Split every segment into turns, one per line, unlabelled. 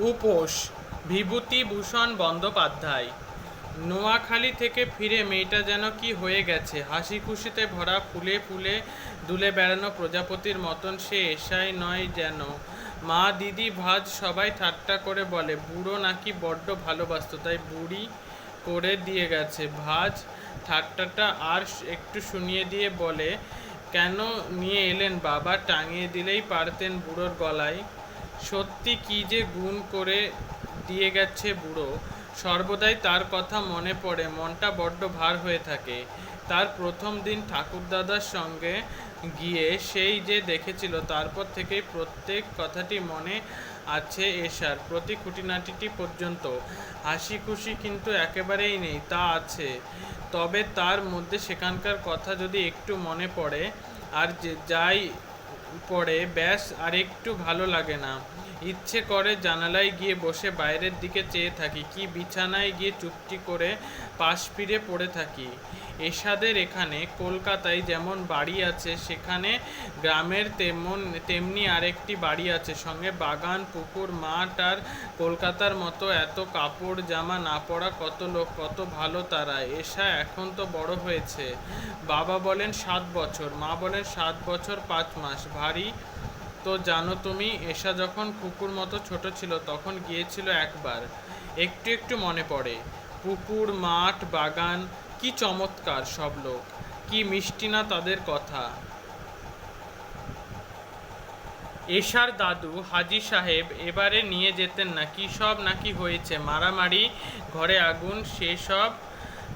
উপোস বিভূতিভূষণ বন্দ্যোপাধ্যায়। নোয়াখালী থেকে ফিরে মেয়েটা যেন কি হয়ে গেছে, হাসি খুশিতে ভরা, ফুলে ফুলে দুলে বেড়ানো প্রজাপতির মতন সে এসাই নয় যেন। মা, দিদি, ভাজ সবাই ঠাট্টা করে বলে বুড়ো নাকি বড্ড ভালোবাসত, তাই বুড়ি করে দিয়ে গেছে। ভাজ ঠাট্টাটা আর একটু শুনিয়ে দিয়ে বলে, কেন নিয়ে এলেন বাবা, টাঙিয়ে দিলেই পারতেন বুড়োর গলায়। সত্যি কি যে গুণ করে দিয়ে গেছে বুড়ো, সর্বদাই তার কথা মনে পড়ে, মনটা বড্ড ভার হয়ে থাকে। তার প্রথম দিন ঠাকুরদাদার সঙ্গে গিয়ে সেই যে দেখেছিল, তারপর থেকেই প্রত্যেক কথাটি মনে আছে এশার, প্রতি খুঁটিনাটিটি পর্যন্ত। হাসি খুশি কিন্তু একেবারেই নেই, তা আছে, তবে তার মধ্যে সেখানকার কথা যদি একটু মনে পড়ে, আর যাই পড়ে ব্যাস আর একটু ভালো লাগে না। ইচ্ছে করে জানালায় গিয়ে বসে বাইরের দিকে চেয়ে থাকি, কি বিছানায় গিয়ে চুপটি করে পাশ ফিরে পড়ে থাকি। এশাদের এখানে কলকাতায় যেমন বাড়ি আছে, সেখানে গ্রামের তেমনি আরেকটি বাড়ি আছে, সঙ্গে বাগান, পুকুর, মাঠ। আর কলকাতার মতো এত কাপড় জামা না পরা কত লোক, কত ভালো তারা। এশা এখন তো বড় হয়েছে, বাবা বলেন 7 বছর, মা বলেন 7 বছর 5 মাস। ভারী তো জানো তুমি, এশা যখন কুকুর মতো ছোট ছিল তখন গিয়েছিল একবার, একটু একটু মনে পড়ে। পুকুর, মাঠ, বাগান, কি চমৎকার সব লোক, কি মিষ্টি না তাদের কথা। এশার দাদু হাজি সাহেব এবারে নিয়ে যেতেন না, কি সব নাকি হয়েছে, মারামারি, ঘরে আগুন, সেসব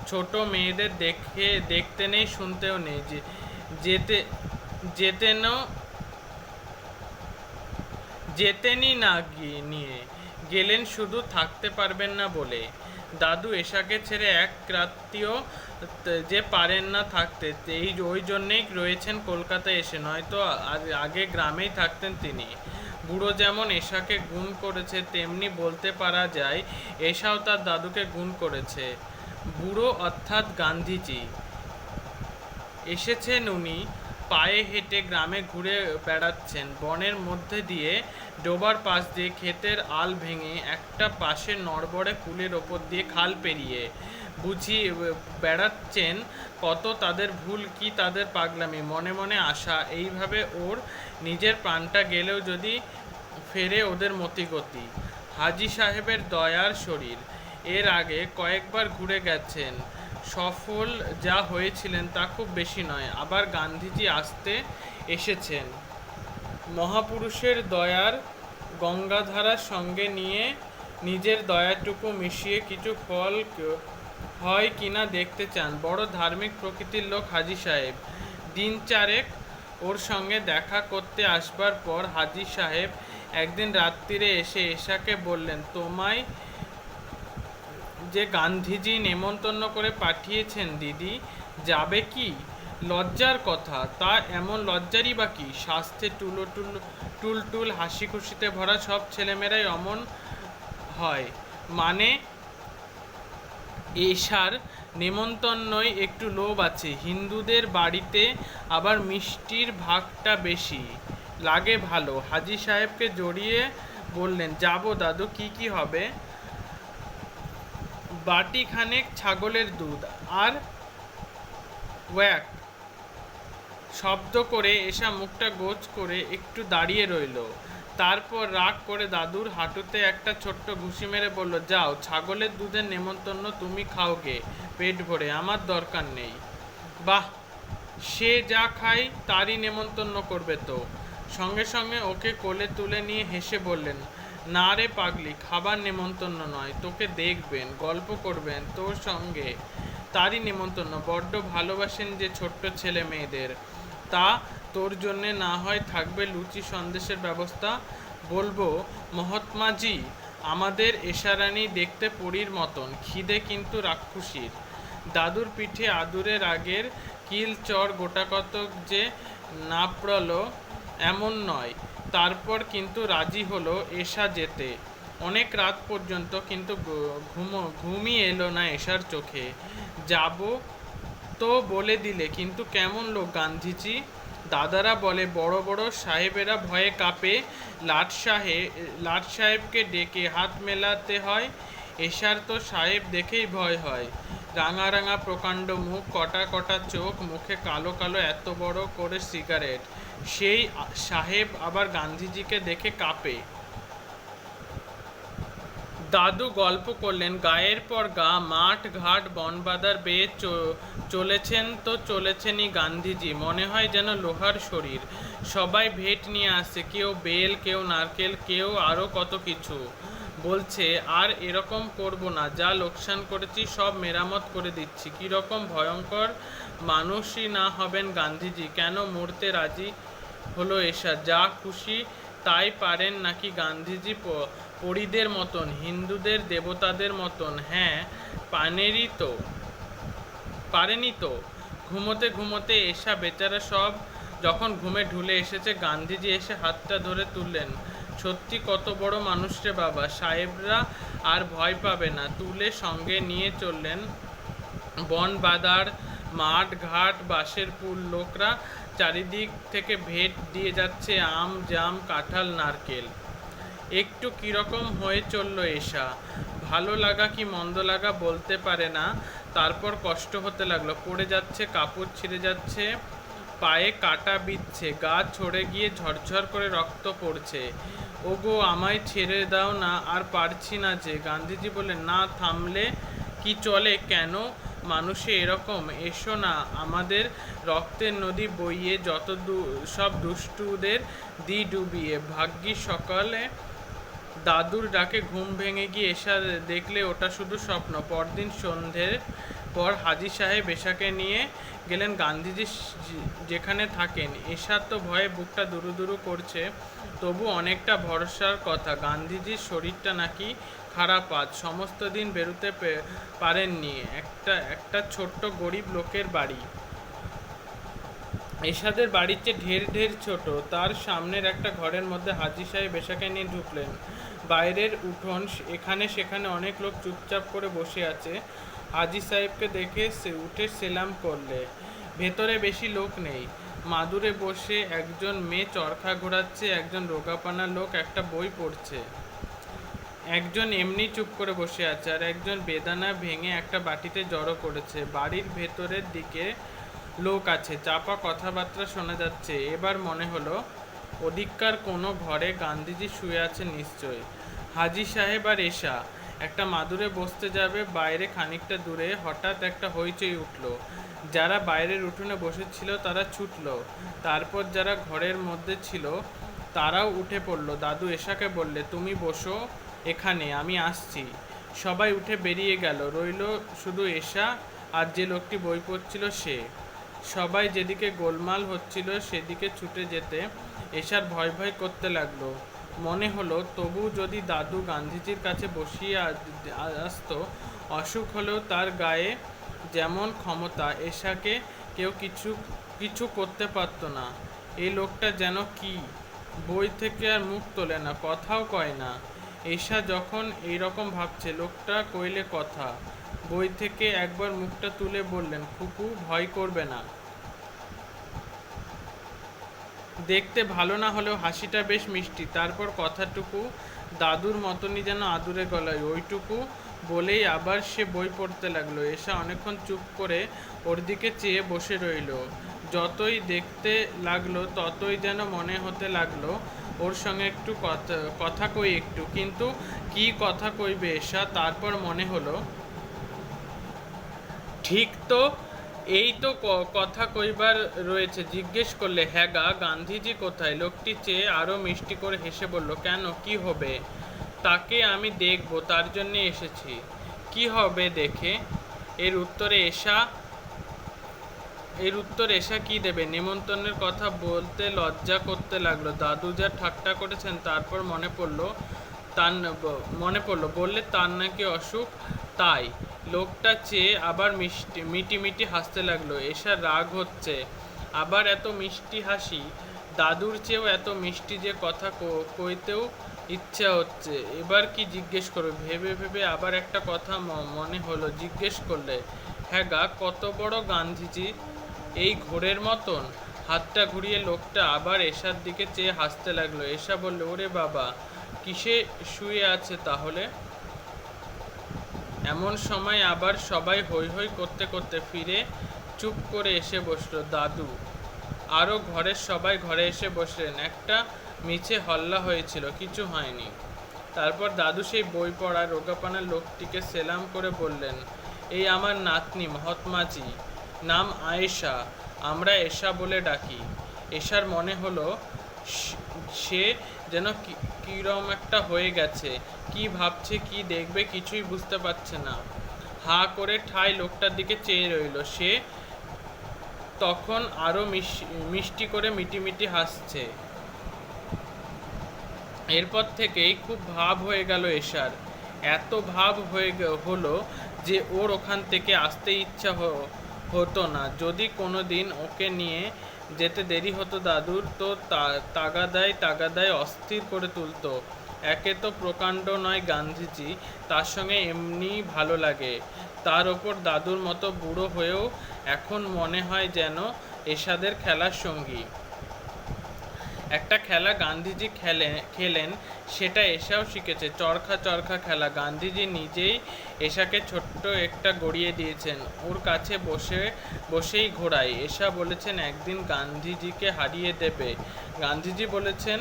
ছোট মেয়েদের দেখতে নেই, শুনতেও নেই। যেতে যেতেনও যেতেনই না, নিয়ে গেলেন শুধু থাকতে পারবেন না বলে। দাদু এশাকে ছেড়ে এক রাত্রিও যে পারেন না থাকতে, ওই জন্যেই রয়েছেন কলকাতায় এসে, নয়তো আগে গ্রামেই থাকতেন তিনি। বুড়ো যেমন এশাকে গুণ করেছে, তেমনি বলতে পারা যায় এশাও তার দাদুকে গুণ করেছে। বুড়ো অর্থাৎ গান্ধীজি এসেছেন, উনি পায়ে হেঁটে গ্রামে ঘুরে বেড়াচ্ছেন, বনের মধ্যে দিয়ে, ডোবার পাশ দিয়ে, ক্ষেতের আল ভেঙে, একটা পাশের নড়বড়ে কুলের ওপর দিয়ে, খাল পেরিয়ে বুঝি বেড়াচ্ছেন। কত তাদের ভুল, কি তাদের পাগলামি, মনে মনে আশা, এইভাবে ওর নিজের প্রাণটা গেলেও যদি ফেরে ওদের মতিগতি। হাজি সাহেবের দয়ার শরীর, এর আগে কয়েকবার ঘুরে গেছেন, সফল যা হয়েছিলেন তা খুব বেশি নয়। আবার গান্ধীজি আসতে এসেছেন, মহাপুরুষের দয়ার গঙ্গাধারার সঙ্গে নিয়ে নিজের দয়াটুকু মিশিয়ে কিছু ফল হয় কিনা দেখতে চান। বড় ধার্মিক প্রকৃতির লোক হাজি সাহেব। দিন চারেক ওর সঙ্গে দেখা করতে আসবার পর হাজি সাহেব একদিন রাত্রিরে এসে এশাকে বললেন, তোমায় যে গান্ধীজি নেমন্তন্ন করে পাঠিয়েছেন দিদি, যাবে কি? লজ্জার কথা, তা এমন লজ্জারই বা কি? স্বাস্থ্যে টুলটুল হাসি খুশিতে ভরা সব ছেলেমেয়েরাই অমন হয়, মানে এশার নেমন্তন্নয় একটু লোভ আছে, হিন্দুদের বাড়িতে আবার মিষ্টির ভাগটা বেশি লাগে ভালো। হাজি সাহেবকে জড়িয়ে বললেন, যাবো দাদু, কি কি হবে? বাটি খানেক ছাগলের দুধ আর ওয়াক শব্দ করে এশা মুখটা গোছ করে একটু দাঁড়িয়ে রইল, তারপর রাগ করে দাদুর হাঁটুতে একটা ছোট্ট ঘুষি মেরে বলল, যাও, ছাগলের দুধের নেমন্তন্ন তুমি খাও গে পেট ভরে, আমার দরকার নেই। বাহ, সে যা খায় তারই নেমন্তন্ন করবে তো। সঙ্গে সঙ্গে ওকে কোলে তুলে নিয়ে হেসে বললেন, না রে পাগলি, খাবার নেমন্তন্ন নয়, তোকে দেখবেন, গল্প করবেন তোর সঙ্গে, তারই নেমন্তন্ন। বড্ড ভালোবাসেন যে ছোট্ট ছেলে মেয়েদের, তা তোর জন্যে না হয় থাকবে লুচি সন্দেশের ব্যবস্থা। বলবো, মহাত্মাজি, আমাদের এশারানী দেখতে পরীর মতন, খিদে কিন্তু রাক্ষসীর। দাদুর পিঠে আদুরের আগের কিল চর গোটাকতক যে নাপড়ল এমন নয়। তারপর কিন্তু রাজি হলো এশা যেতে, অনেক রাত পর্যন্ত, কিন্তু ঘুমই এলো না এশার চোখে। যাব তো বলে দিলে, কিন্তু কেমন লোক গান্ধীজি, দাদারা বলে বড় বড় সাহেবেরা ভয়ে কাঁপে, লাট সাহেবকে ডেকে হাত মেলাতে হয়। এশার তো সাহেব দেখেই ভয় হয়, রাঙা রাঙা প্রকাণ্ড মুখ, কটা কটা চোখ, মুখে কালো কালো এত বড় করে সিগারেট। সেই সাহেব আবার গান্ধীজিকে দেখে কাঁপে। দাদু গল্প করলেন, গায়ের পর গা, মাঠ ঘাট বনবাদার বেয়ে চলেছেন তো চলেছেনই গান্ধীজি, মনে হয় যেন লোহার শরীর। সবাই ভেট নিয়ে আসছে, কেউ বেল, কেউ নারকেল, কেউ আরও কত কিছু। বলছে আর এরকম করব না, যা লোকসান করেছি সব মেরামত করে দিচ্ছি। কীরকম ভয়ঙ্কর মানুষই না হবেন গান্ধীজি, কেন মরতে রাজি হলো এসা? যা খুশি তাই পারেন নাকি গান্ধীজি? পরীদের মতন, হিন্দুদের দেবতাদের মতন? হ্যাঁ, পারেনি তো। ঘুমোতে ঘুমোতে এসা বেচারা সব যখন ঘুমে ঢুলে এসেছে, গান্ধীজি এসে হাতটা ধরে তুললেন। সত্যি কত বড় মানুষ রে বাবা! সাহেবরা আর ভয় পাবে না। তুলে সঙ্গে নিয়ে চললেন বন বাদার, মাঠ ঘাট, বাঁশের পুল। লোকরা চারিদিক থেকে ভেট দিয়ে যাচ্ছে, আম, জাম, কাঁঠাল, নারকেল। একটু কীরকম হয়ে চলল এসা। ভালো লাগা কি মন্দ লাগা বলতে পারে না। তারপর কষ্ট হতে লাগলো, পড়ে যাচ্ছে, কাপড় ছিঁড়ে যাচ্ছে, পায়ে কাটা বিচ্ছে, গা ছড়ে গিয়ে ঝরঝর করে রক্ত পড়ছে। ওগো আমায় ছেড়ে দাও না, আর পারছি না যে। গান্ধীজি বললেন, না থামলে কি চলে? কেন মানুষে এরকম? এসো না আমাদের রক্তের নদী বইয়ে, যত সব দুষ্টুদের ডুবিয়ে। ভাগ্যিস সকালে দাদুর ডাকে ঘুম ভেঙে গিয়ে এসা দেখলে ওটা শুধু স্বপ্ন। পরদিন সন্ধ্যের পর হাজী সাহেব এশাকে নিয়ে গেলেন গান্ধীজি যেখানে থাকেন। এশা তো ভয়ে বুকটা দুরু দুরু করছে, তবু অনেকটা ভরসার কথা। গান্ধীজির শরীরটা নাকি খারাপ, আজ সমস্ত দিন বেরোতে পারেননি। একটা ছোট্ট গরিব লোকের বাড়ি, এশাদের বাড়ির চেয়ে ঢের ঢের ছোট। তার সামনের একটা ঘরের মধ্যে হাজী সাহেব এশাকে নিয়ে ঢুকলেন। বাইরের উঠোন, এখানে সেখানে অনেক লোক চুপচাপ করে বসে আছে। হাজী সাহেবকে দেখে সে উঠে সেলাম করলে। ভেতরে বেশি লোক নেই। মাদুরে বসে একজন মেয়ে চরখা ঘোরাচ্ছে, একজন রোগাপানা লোক একটা বই পড়ছে, একজন এমনি চুপ করে বসে আছে, আর একজন বেদানা ভেঙে একটা বাটিতে জড়ো করেছে। বাড়ির ভেতরের দিকে লোক আছে, চাপা কথাবার্তা শোনা যাচ্ছে। এবার মনে হলো ওদিককার কোনো ঘরে গান্ধীজি শুয়ে আছেন নিশ্চয়ই। হাজী সাহেব আর এশা একটা মাদুরে বসতে যাবে, বাইরে খানিকটা দূরে হঠাৎ একটা হইচই উঠল। যারা বাইরের উঠোনে বসেছিল তারা ছুটল, তারপর যারা ঘরের মধ্যে ছিল তারাও উঠে পড়ল। দাদু এশাকে বললে, তুমি বসো এখানে, আমি আসছি। সবাই উঠে বেরিয়ে গেল, রইল শুধু এশা আর যে লোকটি বই পড়ছিল সে। সবাই যেদিকে গোলমাল হচ্ছিল সেদিকে ছুটে যেতে এশার ভয় ভয় করতে লাগলো। মনে হলো তবু যদি দাদু গান্ধীজির কাছে বসিয়ে আসতো, অসুখ হলেও তার গায়ে যেমন ক্ষমতা, এশাকে কেউ কিছু করতে পারতো না। এই লোকটা যেন কি, বই থেকে আর মুখ তোলে না, কথাও কয় না। এশা যখন এইরকম ভাবছে, লোকটা কইলে কথা। বই থেকে একবার মুখটা তুলে বললেন, খুকু ভয় করবে না। দেখতে ভালো না হলেও হাসিটা বেশ মিষ্টি। তারপর কথাটুকু দাদুর মতনই যেন আদুরে গলায়, ওইটুকু বলেই আবার সে বই পড়তে লাগলো। এশা অনেকক্ষণ চুপ করে ওর দিকে চেয়ে বসে রইল। যতই দেখতে লাগলো ততই যেন মনে হতে লাগলো ওর সঙ্গে একটু কথা কই একটু, কিন্তু কি কথা কইবে এশা? তারপর মনে হলো ঠিক তো, এই তো কথা কইবার রয়েছে। জিজ্ঞেস করলে, হ্যাঁ গা, গান্ধীজি কোথায়? লোকটি চেয়ে আরও মিষ্টি করে হেসে বলল, কেন, কি হবে? তাকে আমি দেখব, তার জন্যে এসেছি। কি হবে দেখে? এর উত্তর এশা কি দেবে? নিমন্ত্রণের কথা বলতে লজ্জা করতে লাগলো। দাদু যা ঠাট্টা করেছেন, তারপর মনে পড়লো বললে তার নাকি অসুখ, তাই। লোকটা চেয়ে আবার মিটি মিটি হাসতে লাগলো। এশার রাগ হচ্ছে, আবার এত মিষ্টি হাসি, দাদুর চেয়েও এত মিষ্টি যে কথা কইতেও ইচ্ছা হচ্ছে। এবার কি জিজ্ঞেস করবে ভেবে ভেবে আবার একটা কথা মনে হলো, জিজ্ঞেস করলে, হ্যাঁ গা, কত বড় গান্ধীজি? এই ঘোরের মতন? হাতটা ঘুরিয়ে লোকটা আবার এশার দিকে চেয়ে হাসতে লাগলো। এশা বলল, ওরে বাবা, কিসে শুয়ে আছে তাহলে? এমন সময় আবার সবাই হৈ হৈ করতে করতে ফিরে চুপ করে এসে বসলো। দাদু আরও ঘরের সবাই ঘরে এসে বসলেন। একটা মিছে হল্লা হয়েছিল, কিছু হয়নি। তারপর দাদু সেই বই পড়া রোগাপানা লোকটিকে সেলাম করে বললেন, এই আমার নাতনি মহাত্মাজি, নাম আয়েশা, আমরা এশা বলে ডাকি। এশার মনে হলো সে যেন কিরম একটা হয়ে গেছে, কি ভাবছে কি দেখবে কিছুই বুঝতে পারছে না। হাঁ করে ঠায় লোকটার দিকে চেয়ে রইল। সে তখন আরো মিষ্টি করে মিটিমিটি হাসছে। এরপর থেকেই খুব ভাব হয়ে গেল এশার। এত ভাব হলো যে ওর ওখান থেকে আসতে ইচ্ছা হতো না। যদি কোনো দিন ওকে নিয়ে যেতে দেরি হতো দাদুর, তো তাগাদায় অস্থির করে তুলতো। একে তো প্রকাণ্ড নয় গান্ধীজি, তার সঙ্গে এমনি ভালো লাগে। তার ওপর দাদুর মতো বুড়ো হয়েও এখন মনে হয় যেন এশাদের খেলার সঙ্গী। একটা খেলা গান্ধীজি খেলেন, সেটা এশাও শিখেছে, চরখা খেলা। গান্ধীজি নিজেই এশাকে ছোট্ট একটা গড়িয়ে দিয়েছেন, ওর কাছে বসেই ঘোরায়। এশা বলেছেন একদিন গান্ধীজিকে হারিয়ে দেবে। গান্ধীজি বলেছেন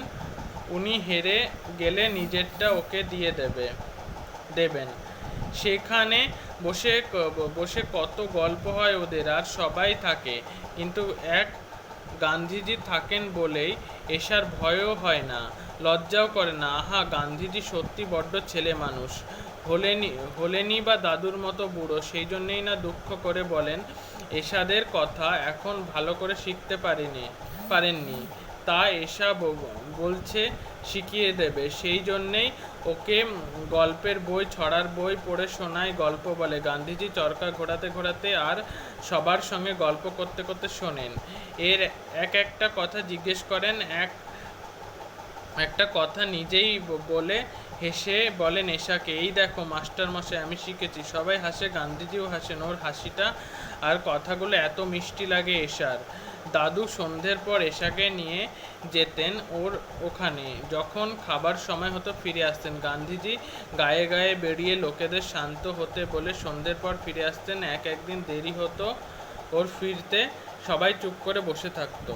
উনি হেরে গেলে নিজেরটা ওকে দিয়ে দেবেন। সেখানে বসে কত গল্প হয় ওদের, আর সবাই থাকে। কিন্তু এক গান্ধীজি থাকেন বলেই এশার ভয়ও হয় না, লজ্জাও করে না। আহা, গান্ধীজি সত্যি বড্ড ছেলে মানুষ। হলেনি বা দাদুর মতো বুড়ো, সেই জন্যেই না দুঃখ করে বলেন এশাদের কথা এখন ভালো করে শিখতে পারেননি। তা এশা বলছে শিখিয়ে দেবে। সেই জন্যেই ওকে গল্পের বই, ছড়ার বই পড়ে শোনায়, গল্প বলে। গান্ধীজি চরকা ঘোরাতে আর সবার সঙ্গে গল্প করতে করতে শোনেন। এর একটা কথা জিজ্ঞেস করেন, একটা কথা নিজেই বলে হেসে বলেন এশাকে, এই দেখো মাস্টারমশাই, আমি শিখেছি। সবাই হাসে, গান্ধীজিও হাসেন। ওর হাসিটা আর কথাগুলো এত মিষ্টি লাগে এশার। দাদু সন্ধ্যের পর এশাকে নিয়ে যেতেন ওখানে। যখন খাবার সময় হতো ফিরে আসতেন। গান্ধীজি গায়ে গায়ে বেরিয়ে লোকেদের শান্ত হতে বলে সন্ধ্যের পর ফিরে আসতেন। একদিন দেরি হতো ওর ফিরতে, সবাই চুপ করে বসে থাকতো।